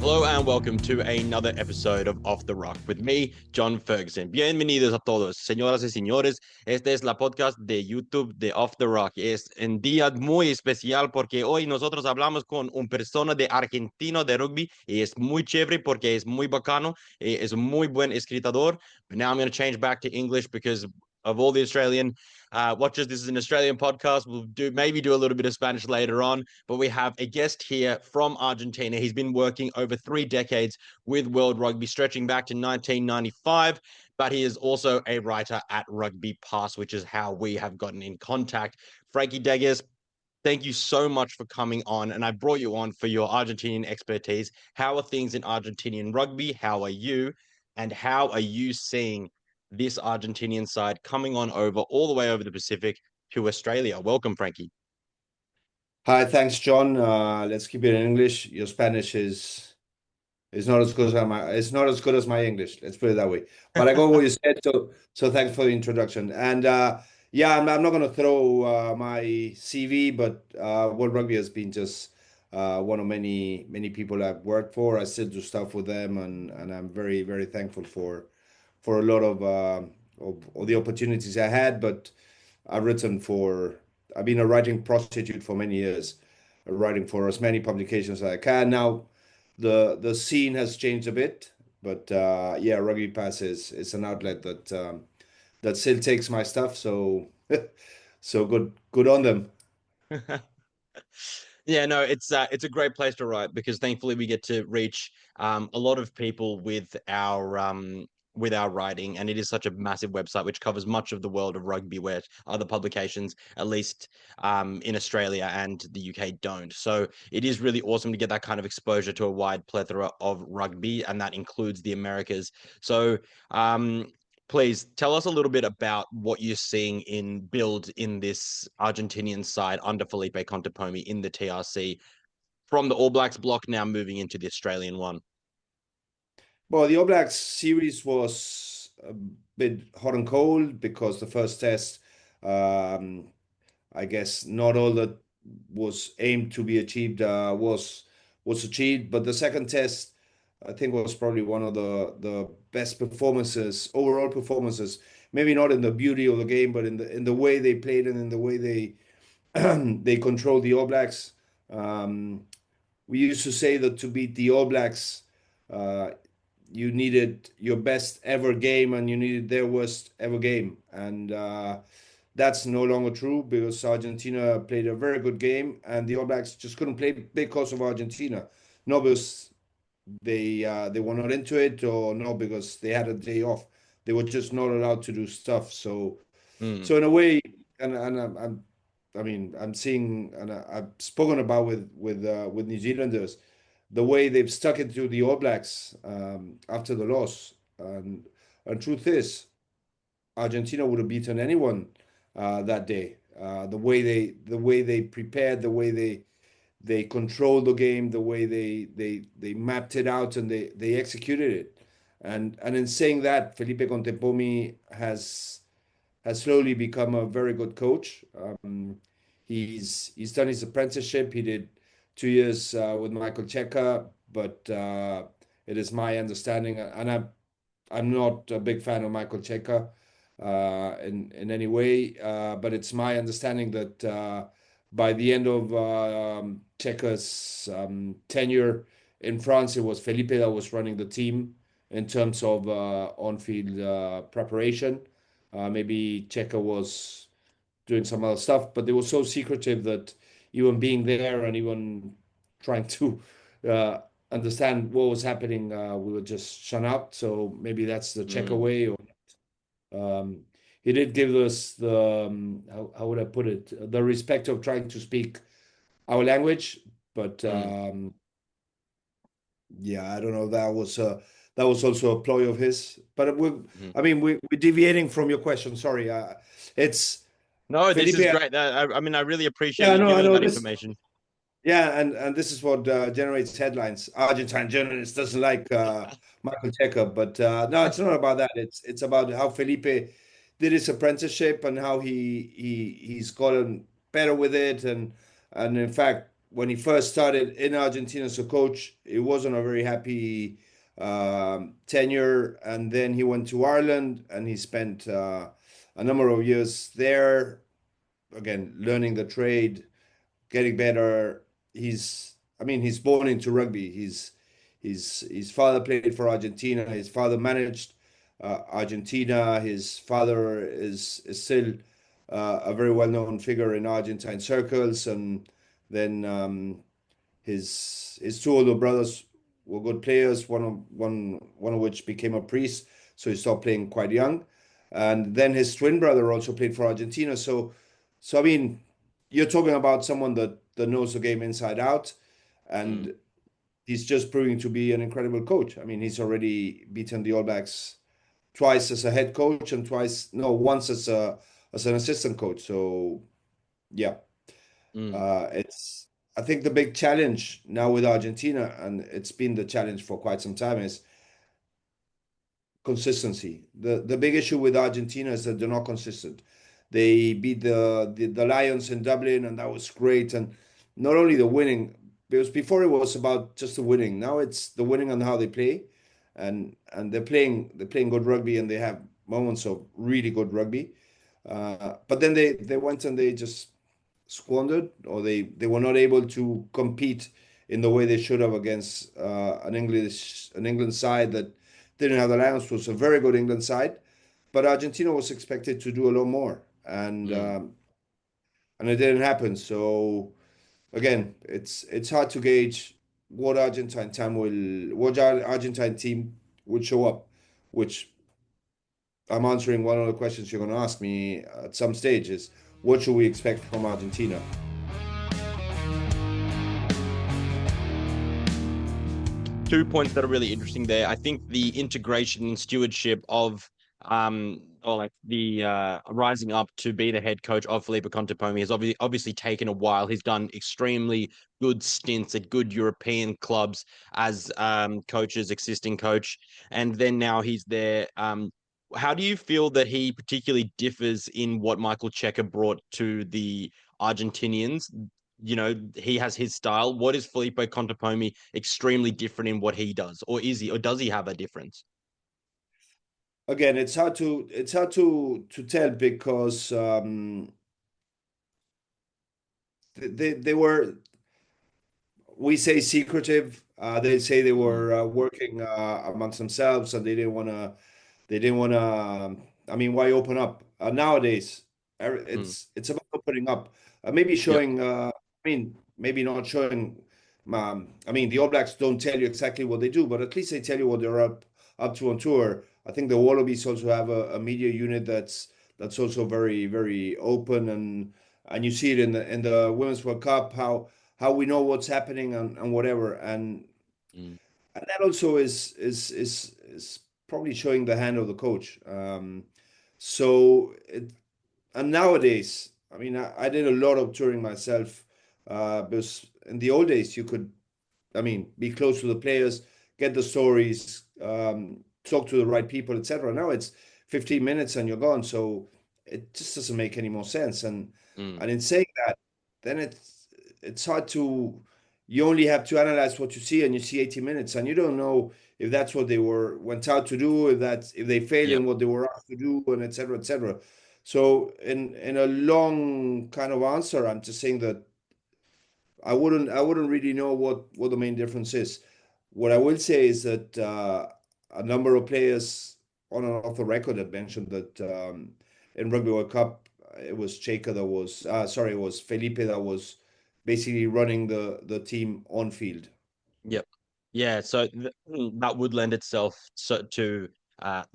Hello and welcome to another episode of Off the Rock with me, John Ferguson. Bienvenidos a todos, señoras y señores. Este es la podcast de YouTube de Off the Rock. Es un día muy especial porque hoy nosotros hablamos con un persona de argentino de rugby y es muy chévere porque es muy bacano, es un muy buen escritador. But now I'm going to change back to English because of all the Australian watchers. This is an Australian podcast. We'll maybe do a little bit of Spanish later on, but we have a guest here from Argentina. He's been working over 3 decades with World Rugby, stretching back to 1995, but he is also a writer at RUGBYPASS, which is how we have gotten in contact. Frankie Deges, thank you so much for coming on, and I brought you on for your Argentinian expertise. How are things in Argentinian rugby? How are you? And how are you seeing this Argentinian side coming on over all the way over the Pacific to Australia? Welcome, Frankie. Hi, thanks, John. Let's keep it in English. Your Spanish is not as good as my English. Let's put it that way. But I got what you said, so thanks for the introduction. And yeah, I'm not going to throw my CV, but World Rugby has been just one of many people I've worked for. I still do stuff with them, and I'm very very thankful for a lot of the opportunities I had. But I've been a writing prostitute for many years, writing for as many publications as I can. Now, the scene has changed a bit, but yeah, RugbyPass is an outlet that still takes my stuff. So so good on them. Yeah, no, it's a great place to write because thankfully we get to reach a lot of people with our writing, and it is such a massive website which covers much of the world of rugby, where other publications, at least in Australia and the UK, don't. So it is really awesome to get that kind of exposure to a wide plethora of rugby, and that includes the Americas. So please tell us a little bit about what you're seeing in build in this Argentinian side under Felipe Contepomi in the TRC from the All Blacks block now moving into the Australian one. Well, the All Blacks series was a bit hot and cold because the first test, um, I guess, not all that was aimed to be achieved was achieved. But the second test, I think, was probably one of the best performances, overall performances. Maybe not in the beauty of the game, but in the way they played and in the way they they controlled the All Blacks. Um, we used to say that to beat the All Blacks, uh, you needed your best ever game and you needed their worst ever game. And that's no longer true because Argentina played a very good game and the All Blacks just couldn't play because of Argentina. Not because they were not into it or not because they had a day off. They were just not allowed to do stuff. So Mm. so in a way, and I mean, I'm seeing, and I've spoken about with New Zealanders, the way they've stuck it to the All Blacks after the loss. And truth is, Argentina would have beaten anyone that day. The way they prepared, the way they controlled the game, the way they mapped it out and they executed it. And in saying that, Felipe Contepomi has slowly become a very good coach. He's done his apprenticeship. He did 2 years with Michael Cheika, but it is my understanding, and I'm not a big fan of Michael Cheika in any way, but it's my understanding that by the end of Cheika's tenure in France, it was Felipe that was running the team in terms of on-field preparation. Maybe Cheika was doing some other stuff, but they were so secretive that even being there and even trying to uh, understand what was happening, we were just shut out. So maybe that's the Cheika Mm. way. Or he did give us the how would I put it, the respect of trying to speak our language, but Mm. yeah, I don't know. That was also a ploy of his. But Mm. I mean, we're deviating from your question. Sorry. It's No, this is Felipe. great. I mean, I really appreciate Yeah, you no, I giving us know that this. information. Yeah, and this is what generates headlines. Argentine journalist doesn't like Michael Cheika, but no, it's not about that. It's about how Felipe did his apprenticeship and how he's gotten better with it, and in fact, when he first started in Argentina as a coach, it wasn't a very happy tenure. And then he went to Ireland and he spent a number of years there, again, learning the trade, getting better. He's born into rugby. His father played for Argentina. His father managed Argentina. His father is still a very well-known figure in Argentine circles. And then his two older brothers were good players. One of which became a priest, so he stopped playing quite young. And then his twin brother also played for Argentina. So I mean, you're talking about someone that knows the game inside out, Mm, and he's just proving to be an incredible coach. I mean, he's already beaten the All Blacks twice as a head coach and once as an assistant coach. So yeah, mm, it's I think the big challenge now with Argentina, and it's been the challenge for quite some time, is consistency. The big issue with Argentina is that they're not consistent. They beat the Lions in Dublin, and that was great. And not only the winning, because before it was about just the winning. Now it's the winning and how they play, and they're playing good rugby, and they have moments of really good rugby. But then they went and they just squandered, or they were not able to compete in the way they should have against an England side that didn't have the Lions. Was a very good England side, but Argentina was expected to do a lot more, mm. and it didn't happen. So again, it's hard to gauge what Argentine team will show up, which I'm answering one of the questions you're going to ask me at some stage is what should we expect from Argentina? 2 points that are really interesting there. I think the integration and stewardship of or like the rising up to be the head coach of Felipe Contepomi has obviously taken a while. He's done extremely good stints at good European clubs as coaches, assisting coach, and then now he's there. How do you feel that he particularly differs in what Michael Cheika brought to the Argentinians? He has his style. What is Felipe Contepomi extremely different in what he does, or does he have a difference? Again, it's hard to tell because they were, we say, secretive. They say they Mm, were working amongst themselves, and they didn't want to. I mean, why open up nowadays? mm, It's about opening up, maybe yep, showing. I mean, maybe not showing. I mean, the All Blacks don't tell you exactly what they do, but at least they tell you what they're up to on tour. I think the Wallabies also have a media unit that's also very very open, and you see it in the Women's World Cup how we know what's happening and whatever, mm, and that also is probably showing the hand of the coach. So and nowadays, I mean, I did a lot of touring myself, because in the old days you could, I mean, be close to the players, get the stories, talk to the right people, etc. Now it's 15 minutes and you're gone. So it just doesn't make any more sense. And mm, and in saying that, then it's hard to, you only have to analyze what you see, and you see 80 minutes and you don't know if that's what they went out to do, if they failed yep, in what they were asked to do, and etc. etc. So in a long kind of answer, I'm just saying that I wouldn't really know what the main difference is. What I will say is that a number of players on and off the record have mentioned that in Rugby World Cup it was Cheika that was sorry, it was Felipe that was basically running the team on field. yep, yeah. So that would lend itself to a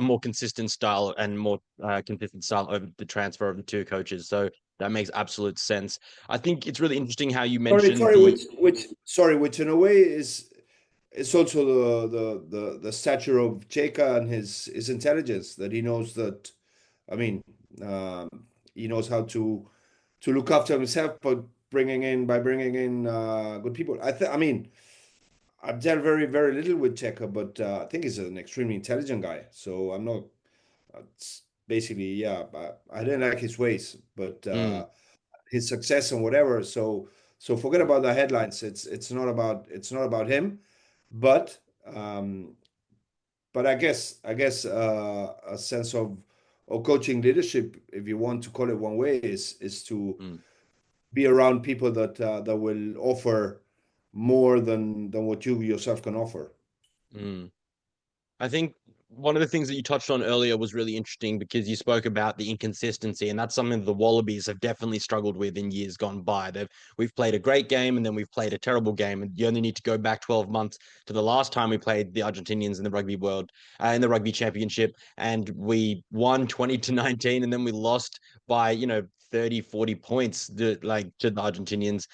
more consistent style and more consistent style over the transfer of the two coaches. So that makes absolute sense. I think it's really interesting how you Sorry, mentioned sorry, the which in a way is it's also the stature of Cheika and his intelligence, that he knows that. I mean, um, he knows how to look after himself, but bringing in good people. I mean, I've dealt very very little with Cheika, but I think he's an extremely intelligent guy. So I'm not. It's basically, yeah. I didn't like his ways, but mm, his success and whatever. So So forget about the headlines. It's not about him, but um, but I guess a sense of coaching leadership, if you want to call it one way, is to Mm, be around people that will offer more than what you yourself can offer. mm. I think one of the things that you touched on earlier was really interesting because you spoke about the inconsistency, and that's something that the Wallabies have definitely struggled with in years gone by. We've played a great game and then we've played a terrible game, and you only need to go back 12 months to the last time we played the Argentinians in the rugby world, in the rugby championship, and we won 20 to 19, and then we lost by 30, 40 points to the Argentinians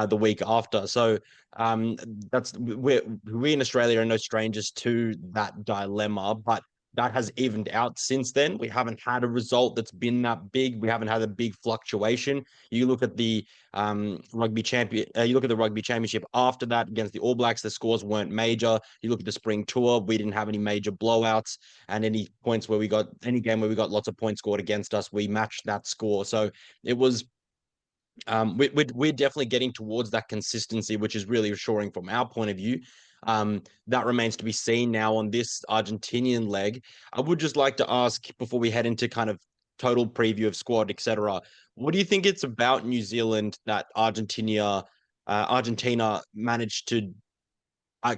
the week after. So um, that's we in Australia are no strangers to that dilemma, but that has evened out since then. We haven't had a result that's been that big. We haven't had a big fluctuation. You look at the you look at the rugby championship after that against the All Blacks, the scores weren't major. You look at the spring tour, we didn't have any major blowouts, and any game where we got lots of points scored against us, we matched that score. So it was we're definitely getting towards that consistency, which is really assuring from our point of view. That remains to be seen now on this Argentinian leg. I would just like to ask before we head into kind of total preview of squad, etc. What do you think it's about New Zealand that Argentina managed to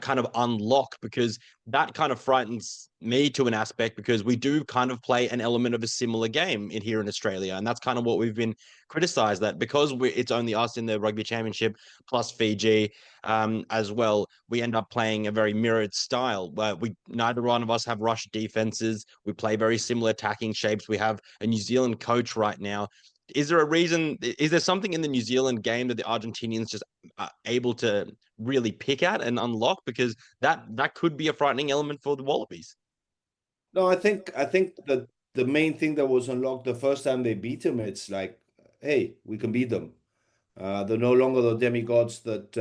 kind of unlock, because that kind of frightens me to an aspect, because we do kind of play an element of a similar game in here in Australia, and that's kind of what we've been criticized, that because it's only us in the rugby championship plus Fiji as well, we end up playing a very mirrored style where we neither one of us have rush defenses. We play very similar attacking shapes. We have a New Zealand coach right now. Is there a reason? Is there something in the New Zealand game that the Argentinians just are able to really pick at and unlock? Because that could be a frightening element for the Wallabies. No, I think that the main thing that was unlocked the first time they beat him, it's like, hey, we can beat them. They're no longer the demigods that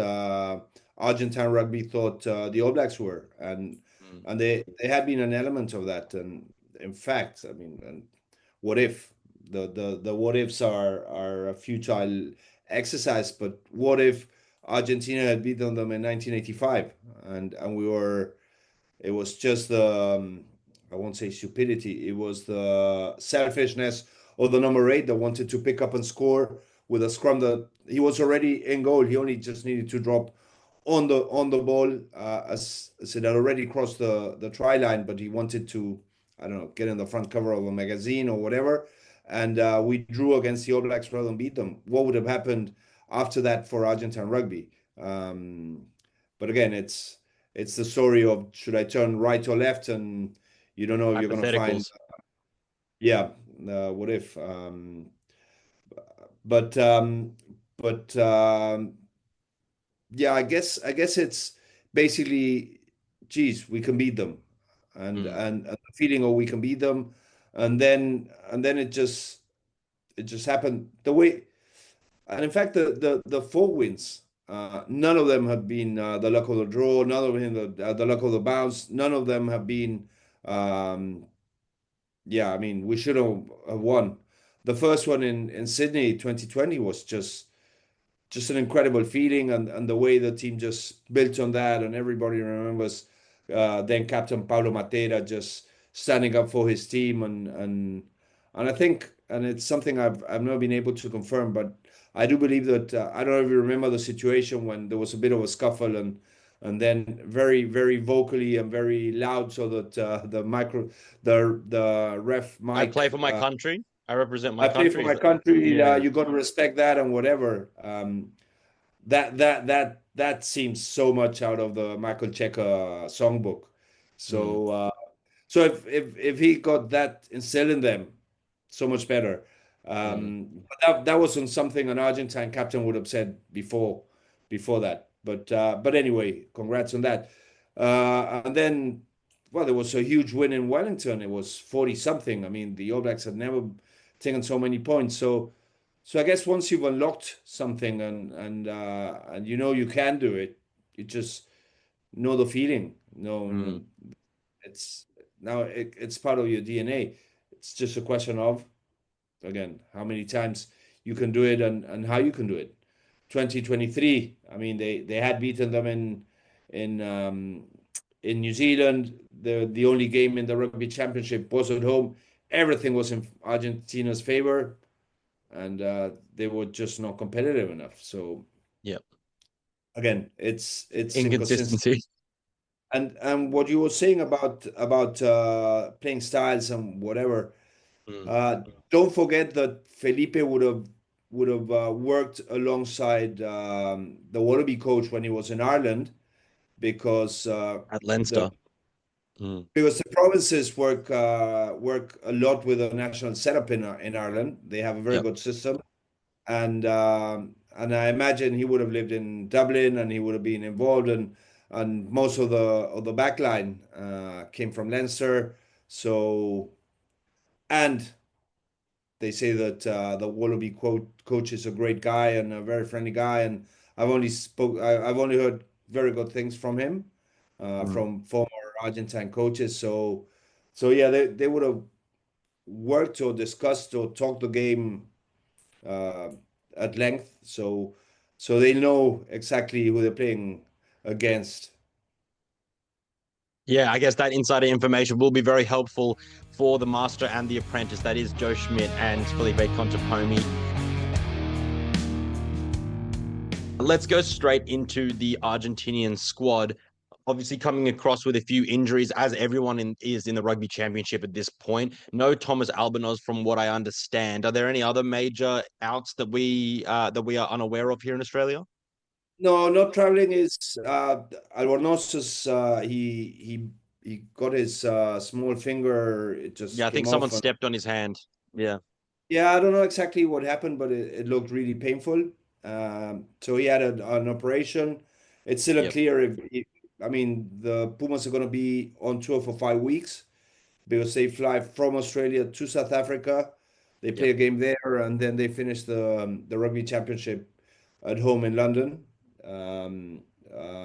Argentine rugby thought the All Blacks were, and Mm. they had been an element of that. And in fact, I mean, and what if the what ifs are a futile exercise? But what if Argentina had beaten them in 1985, and we were it was just the, I won't say stupidity, it was the selfishness of the number eight that wanted to pick up and score with a scrum that he was already in goal. He only just needed to drop on the ball, as it had already crossed the try line, but he wanted to, I don't know, get in the front cover of a magazine or whatever. And we drew against the All Blacks rather than beat them. What would have happened after that for Argentine rugby? But again, it's the story of should I turn right or left, and you don't know if you're going to find, Hypotheticals. yeah, what if? But um, but yeah, I guess it's basically, geez, we can beat them, Mm, and the feeling of we can beat them, and then it just happened the way. And in fact, the four wins, none of them have been the luck of the draw. None of them the luck of the bounce. None of them have been. Um, yeah, I mean, we should have won. The first one in Sydney 2020 was just an incredible feeling, and the way the team just built on that, and everybody remembers then Captain Paulo Matera just standing up for his team, and I think, and it's something I've never been able to confirm, but I do believe that I don't know if you remember the situation when there was a bit of a scuffle, and then very very vocally and very loud, so that the ref I Mike, play for my country. I represent my I play for country. my country. Yeah. You got to respect that and whatever. That seems so much out of the Michael Cheika songbook. Mm, So if he got that instilled in them, so much better. mm, But that wasn't something an Argentine captain would have said before that. But anyway, congrats on that. And then, well, there was a huge win in Wellington. It was 40 something. I mean, the All Blacks had never taken so many points. So I guess once you've unlocked something, and you know you can do it, you just know the feeling. No, mm. no, it's now it's part of your DNA. It's just a question of, again, how many times you can do it, and how you can do it. 2023. I mean, they had beaten them in in New Zealand. The only game in the Rugby Championship was at home. Everything was in Argentina's favor, and they were just not competitive enough. So Yep. again, it's inconsistency. Inconsistency. And what you were saying about playing styles and whatever, Mm. uh, don't forget that Felipe would have worked alongside the Wallaby coach when he was in Ireland, because At the Leinster. Mm. because the provinces work a lot with the national setup in Ireland. They have a very Yep. good system, and I imagine he would have lived in Dublin, and he would have been involved, and most of the back line came from Leinster. So, and they say that the Wallaby coach is a great guy and a very friendly guy, and I've only heard very good things from him, Mm. from former Argentine coaches. So yeah, they would have worked or discussed or talked the game uh, at length, so they know exactly who they're playing against. Yeah, I guess that insider information will be very helpful for the master and the apprentice. That is Joe Schmidt and Felipe Contepomi. Let's go straight into the Argentinian squad. Obviously, coming across with a few injuries, as everyone is in the rugby championship at this point. No Thomas Albanos, from what I understand. Are there any other major outs that we are unaware of here in Australia? No, not traveling is Albornoz is he got his small finger. It Yeah, just I think came someone off, and stepped on his hand. Yeah, yeah, I don't know exactly what happened, but it looked really painful. So he had an operation. It's still yep, unclear I mean, the Pumas are going to be on tour for 5 weeks, because they fly from Australia to South Africa. They play yep. a game there, and then they finish the rugby championship at home in London. Um,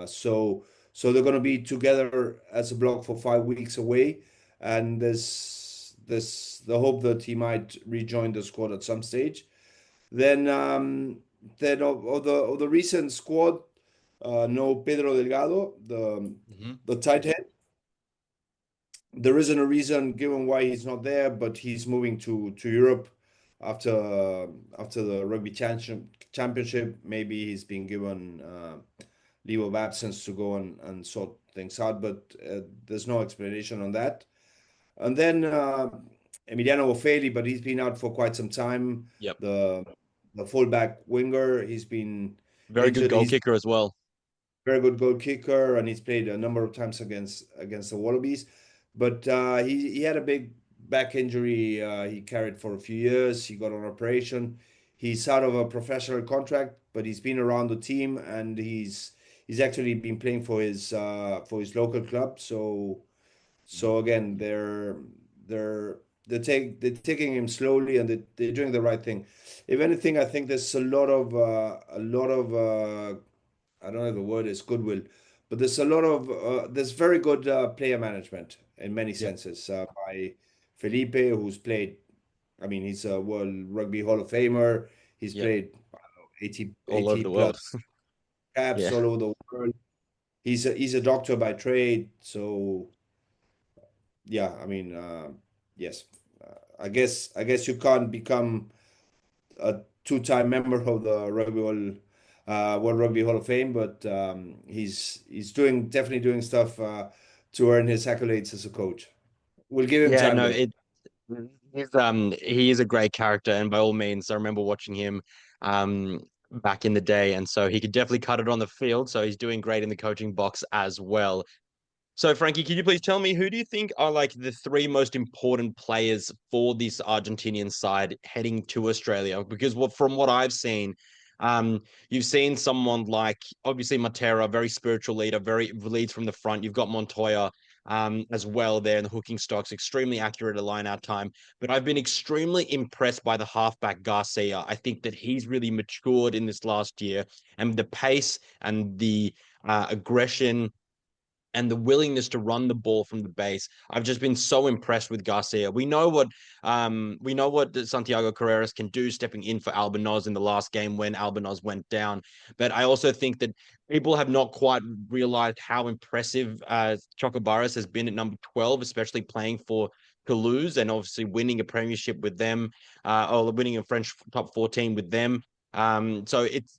so they're going to be together as a block for 5 weeks away, and there's the hope that he might rejoin the squad at some stage. Then of the recent squad, no Pedro Delgado, Mhm. the tight head. There isn't a reason given why he's not there, but he's moving to Europe after the championship. Maybe he's been given leave of absence to go and sort things out, but there's no explanation on that. And then Emiliano Ofeli, but he's been out for quite some time. Yep. The the fullback winger, he's been Very good injured. goal He's kicker as well. very good goal kicker, and he's played a number of times against the Wallabies. But he had a big back injury he carried for a few years. He got an operation. He's out of a professional contract, but he's been around the team, and he's actually been playing for his local club. So again, they're they're taking him slowly, and they're doing the right thing. If anything, I think there's a lot of I don't know if the word is goodwill, but there's a lot of there's very good player management in many Yep. senses by Felipe, who's played. I mean, he's a World Rugby Hall of Famer. He's Yep. played, I don't know, 80, All over 80 the world. plus caps Yeah. all over the world. He's a doctor by trade, so yeah. I mean, yes. I guess you can't become a two-time member of the World Rugby Hall of Fame, but he's definitely doing stuff to earn his accolades as a coach. We'll give him Yeah, time no, though. it he is a great character, and by all means, I remember watching him back in the day, and so he could definitely cut it on the field. So he's doing great in the coaching box as well. So, Frankie, can you please tell me, who do you think are like the three most important players for this Argentinian side heading to Australia? Because from what I've seen, you've seen someone like obviously Matera, very spiritual leader, very leads from the front. You've got Montoya as well there in the hooking stocks, extremely accurate at line out time. But I've been extremely impressed by the halfback Garcia. I think that he's really matured in this last year, and the pace and the aggression and the willingness to run the ball from the base. I've just been so impressed with Garcia. We know what Santiago Carreras can do stepping in for Albanoz in the last game when Albanoz went down. But I also think that people have not quite realized how impressive Chocobaras has been at number 12, especially playing for Toulouse and obviously winning a premiership with them, or winning a French top 14 with them. So it's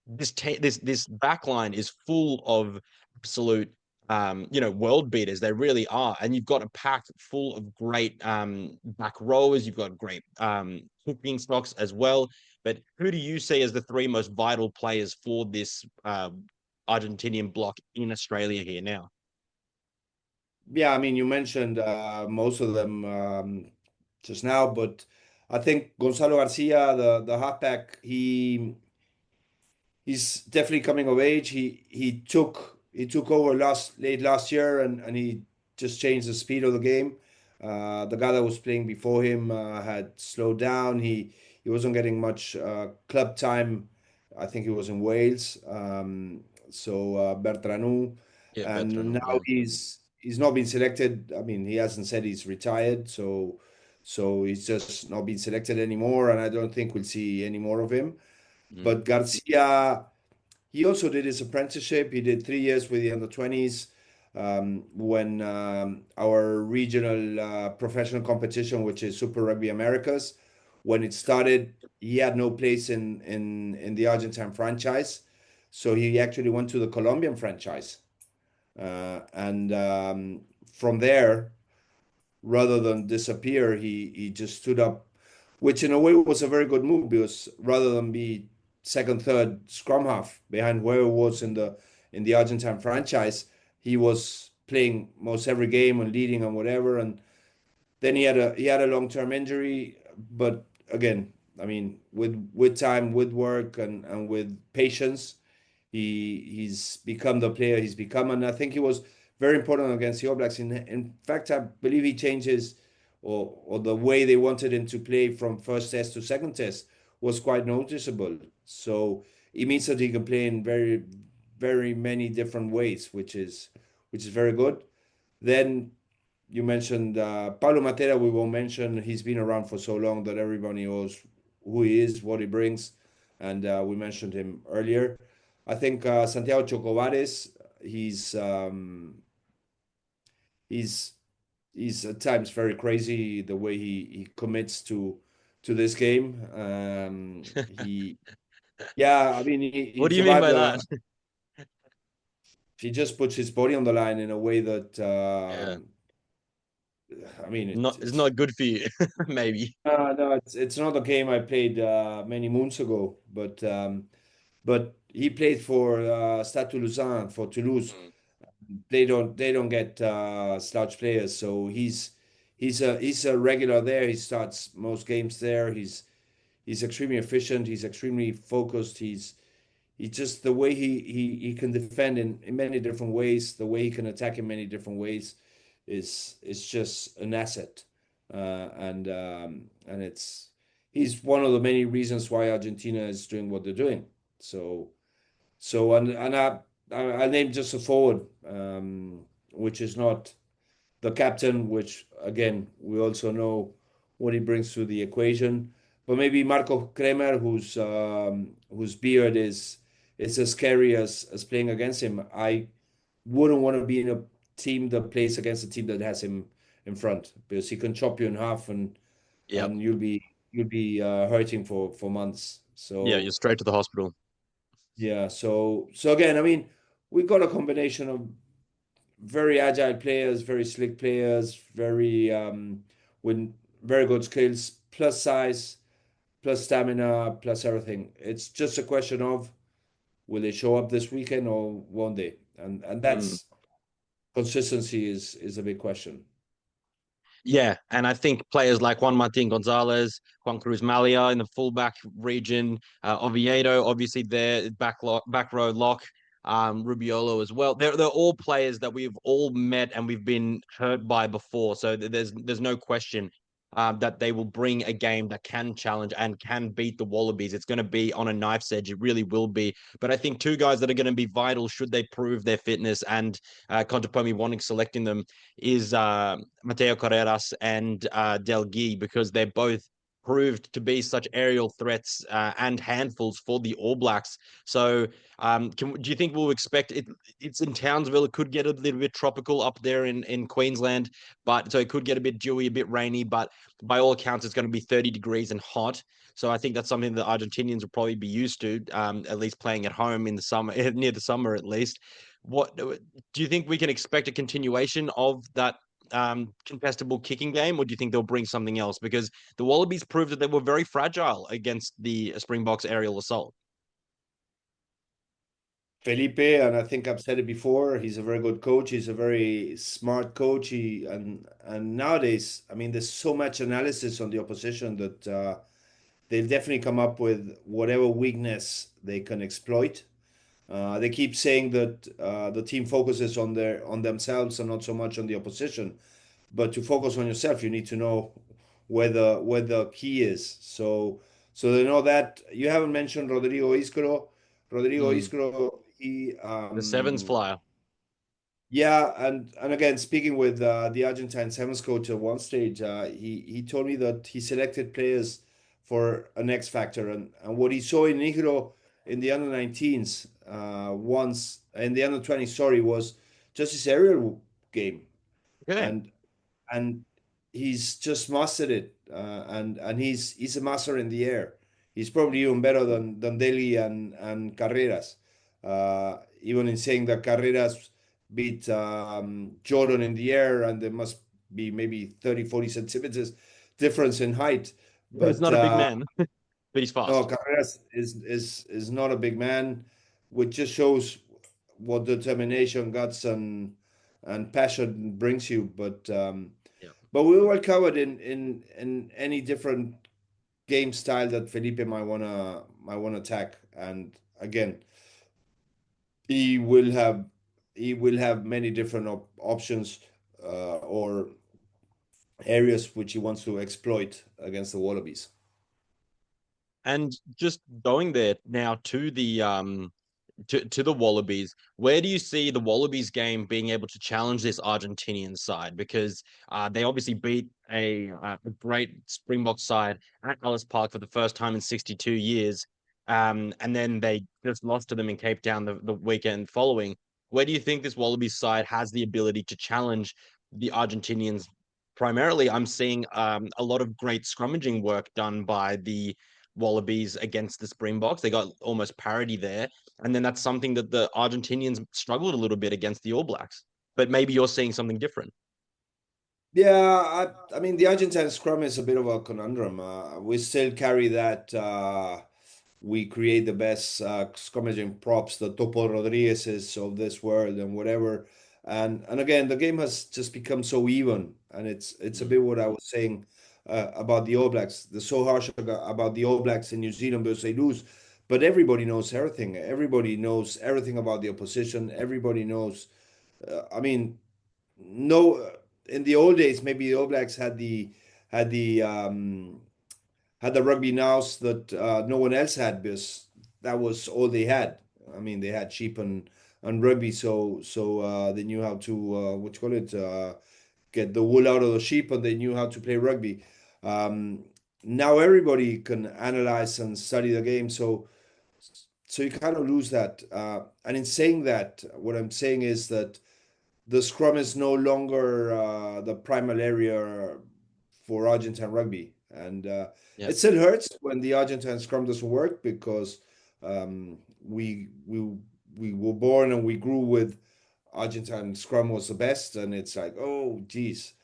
this back line is full of absolute world beaters. They really are. And you've got a pack full of great back rowers. You've got great hooking stocks as well. But who do you see as the three most vital players for this Argentinian block in Australia here now? Yeah, I mean, you mentioned most of them just now, but I think Gonzalo Garcia, the halfback, he's definitely coming of age. He took over late last year, and he just changed the speed of the game. The guy that was playing before him had slowed down. He wasn't getting much club time. I think he was in Wales. So Bertranu, Yeah, and veteran. now Yeah. he's not been selected. I mean, he hasn't said he's retired, so he's just not been selected anymore, and I don't think we'll see any more of him. Mm. But Garcia, he also did his apprenticeship. He did 3 years with the under 20s when our regional professional competition, which is Super Rugby Americas, when it started, he had no place in the Argentine franchise. So he actually went to the Colombian franchise. And from there, rather than disappear, he just stood up, which in a way was a very good move because rather than be second, third scrum half behind where he was in the Argentine franchise, he was playing most every game and leading and whatever. And then he had a long-term injury, but again, I mean, with time, with work, and with patience, he's become the player he's become, and I think he was very important against the All Blacks. In fact, I believe he changes or the way they wanted him to play from first test to second test was quite noticeable. So it means that he can play in very, very many different ways, which is very good. Then you mentioned Paulo Matera. We won't mention. He's been around for so long that everybody knows who he is, what he brings, and we mentioned him earlier. I think Santiago Chocobares. He's um, he's he's at times very crazy the way he commits to this game. Yeah, I mean, he What do you mean survived by the. that? He just puts his body on the line in a way that Yeah, I mean, it's not good for you, maybe. no, it's not a game I played many moons ago, but he played for Stade Toulousain for Toulouse. Mm. They don't get slouch players, so he's a regular there. He starts most games there. He's extremely efficient. He's extremely focused. He just the way he can defend in many different ways. The way he can attack in many different ways is just an asset, and he's one of the many reasons why Argentina is doing what they're doing. So, and I named just a forward, which is not the captain, which again we also know what he brings to the equation. But maybe Marco Kremer, whose beard is as scary as playing against him. I wouldn't want to be in a team that plays against a team that has him in front because he can chop you in half Yep. and you'll be hurting for months. Yeah, you're So straight to the hospital. yeah, so again, I mean, we've got a combination of very agile players, very slick players, very with very good skills, plus size, plus stamina, plus everything. It's just a question of will they show up this weekend or won't they? And Mm. that's consistency is a big question. Yeah, and I think players like Juan Martin Gonzalez, Juan Cruz Malia in the fullback region, Oviedo, obviously their back row lock, Rubiolo as well. They're all players that we've all met and we've been hurt by before. So there's no question. that they will bring a game that can challenge and can beat the Wallabies. It's going to be on a knife's edge. It really will be. But I think two guys that are going to be vital should they prove their fitness and Contepomi wanting selecting them is Mateo Carreras and Del Guy, because they're both proved to be such aerial threats and handfuls for the All Blacks. So do you think we'll expect it? It's in Townsville. It could get a little bit tropical up there in Queensland, but so it could get a bit dewy, a bit rainy, but by all accounts, it's going to be 30 degrees and hot. So I think that's something that Argentinians will probably be used to, at least playing at home in the summer, near the summer at least. What do you think we can expect a continuation of that contestable kicking game, or do you think they'll bring something else? Because the Wallabies proved that they were very fragile against the Springboks aerial assault. Felipe, and I think I've said it before, he's a very good coach. He's a very smart coach. And nowadays, I mean, there's so much analysis on the opposition that they'll definitely come up with whatever weakness they can exploit. They keep saying that the team focuses on themselves and not so much on the opposition. But to focus on yourself, you need to know where the key is. So they know that. You haven't mentioned Rodrigo Iscaro. Rodrigo Mm. Iscaro, he The sevens flyer. yeah, and again, speaking with the Argentine Sevens coach at one stage, he told me that he selected players for an X factor, and what he saw in Nigro in the under 19s once in the under 20s, sorry, was just his aerial game, Okay. and and he's just mastered it, and he's a master in the air. He's probably even better than Deli and Carreras. Even in saying that Carreras beat Jordan in the air, and there must be maybe 30, 40 centimeters difference in height. But it's But not a big man, but he's no, fast. Carreras is not a big man, which just shows what determination, guts, and passion brings you. Yeah. But we were covered in any different game style that Felipe might wanna attack. And again, he will have he will have many different options or areas which he wants to exploit against the Wallabies. And just going there now to the Wallabies, where do you see the Wallabies game being able to challenge this Argentinian side? Because they obviously beat a great Springbok side at Ellis Park for the first time in 62 years. And then they just lost to them in Cape Town the weekend following. Where do you think this Wallabies side has the ability to challenge the Argentinians? Primarily, I'm seeing a lot of great scrummaging work done by the Wallabies against the Springboks. They got almost parity there. And then that's something that the Argentinians struggled a little bit against the All Blacks. But maybe you're seeing something different. Yeah, I mean the Argentine scrum is a bit of a conundrum. We still carry that. We create the best scrummaging props, the Topo Rodriguez's of this world and whatever. And again, the game has just become so even, and it's a Mm. bit what I was saying about the All Blacks. They're so harsh about the All Blacks in New Zealand because they lose, but everybody knows everything. Everybody knows everything about the opposition. Everybody knows. I mean, no, in the old days, maybe the All Blacks had the had the rugby nous that no one else had because that was all they had. I mean, they had sheep and rugby, so they knew how to what you call it, get the wool out of the sheep, and they knew how to play rugby. Um, Now everybody can analyze and study the game, so you kind of lose that. And in saying that, what I'm saying is that the scrum is no longer the primal area for Argentine rugby, and Yeah. it still hurts when the Argentine scrum doesn't work because um, we we we were born and we grew with Argentine scrum was the best, and it's like, oh geez,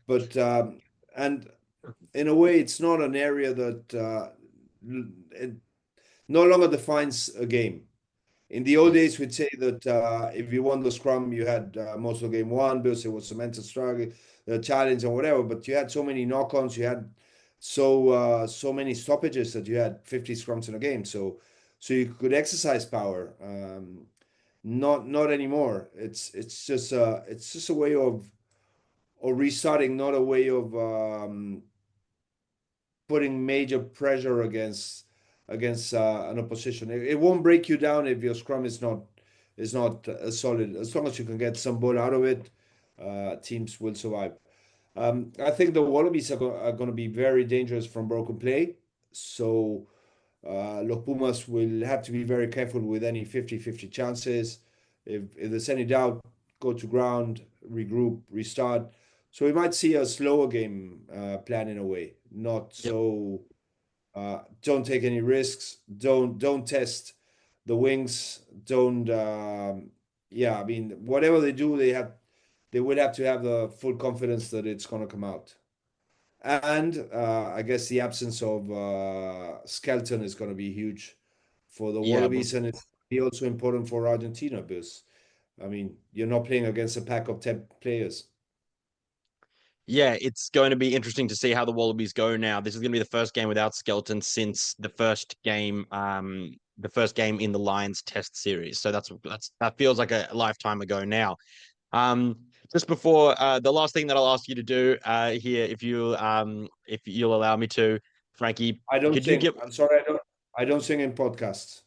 but and in a way, it's not an area that it no longer defines a game. In the old Yes. days, we'd say that if you won the scrum, you had most of game won because it was a mental struggle, the challenge, and whatever. But you had so many knock-ons, you had so many stoppages that you had 50 scrums in a game. So you could exercise power. Not anymore. It's just a way of or restarting, not a way of putting major pressure against an opposition. It won't break you down if your scrum is not solid. As long as you can get some ball out of it, teams will survive. I think the Wallabies are going to be very dangerous from broken play. So Los Pumas will have to be very careful with any 50-50 chances. If there's any doubt, go to ground, regroup, restart. So we might see a slower game plan in a way, not Yep. so. Don't take any risks. Don't test the wings. Don't. Yeah, I mean, whatever they do, they would have to have the full confidence that it's going to come out. And I guess the absence of Skelton is going to be huge for the Yeah. Wallabies, and it's be also important for Argentina because, I mean, you're not playing against a pack of 10 players. Yeah, it's going to be interesting to see how the Wallabies go now. This is going to be the first game without Skelton since the first game in the Lions Test series. So that feels like a lifetime ago now. Um, just before the last thing that I'll ask you to do here, if you'll allow me to, Frankie, I don't could you sing. give? I'm sorry, I don't sing in podcasts.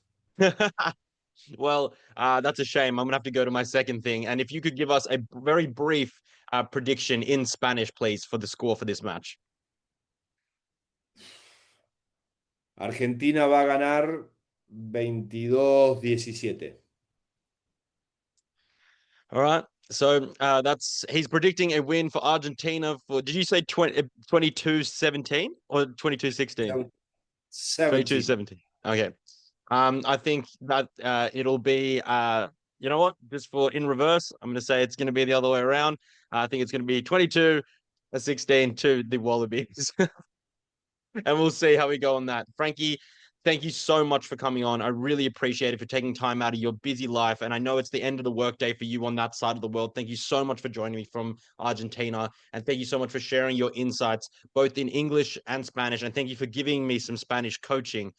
Well, that's a shame. I'm gonna have to go to my second thing. And if you could give us a very brief prediction in Spanish, please, for the score for this match. Argentina va a ganar 22-17. All right. So he's predicting a win for Argentina for, did you say 22-17 or 22-16? 17. 22-17. Okay. I think that it'll be you know what? Just for in reverse, I'm gonna say it's gonna be the other way around. I think it's gonna be 22-16 to the Wallabies. And we'll see how we go on that. Frankie, thank you so much for coming on. I really appreciate it for taking time out of your busy life. And I know it's the end of the workday for you on that side of the world. Thank you so much for joining me from Argentina. And thank you so much for sharing your insights, both in English and Spanish. And thank you for giving me some Spanish coaching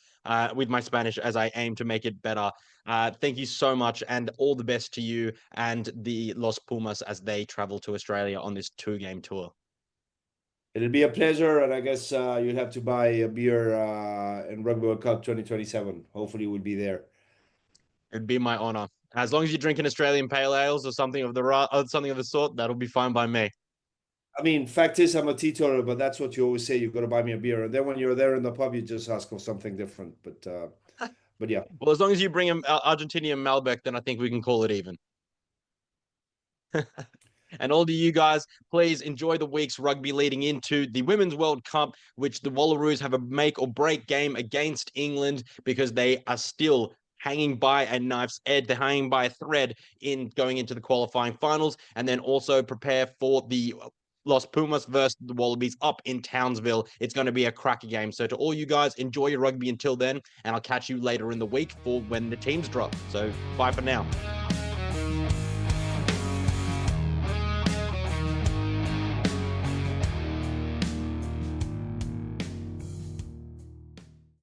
with my Spanish as I aim to make it better. Thank you so much. And all the best to you and the Los Pumas as they travel to Australia on this 2-game tour. It'll be a pleasure, and I guess you'll have to buy a beer in Rugby World Cup 2027. Hopefully, we'll be there. It'd be my honor. As long as you drink an Australian pale ales or something of the sort, that'll be fine by me. I mean, fact is, I'm a teetotaler, but that's what you always say. You've got to buy me a beer, and then when you're there in the pub, you just ask for something different. But yeah, Well, as long as you bring an Argentinian Malbec, then I think we can call it even. And all of you guys, please enjoy the week's rugby leading into the Women's World Cup, which the Wallaroos have a make or break game against England because they are still hanging by a knife's edge. They're hanging by a thread in going into the qualifying finals, and then also prepare for the Los Pumas versus the Wallabies up in Townsville. It's going to be a cracker game. So to all you guys, enjoy your rugby until then, and I'll catch you later in the week for when the teams drop. So bye for now.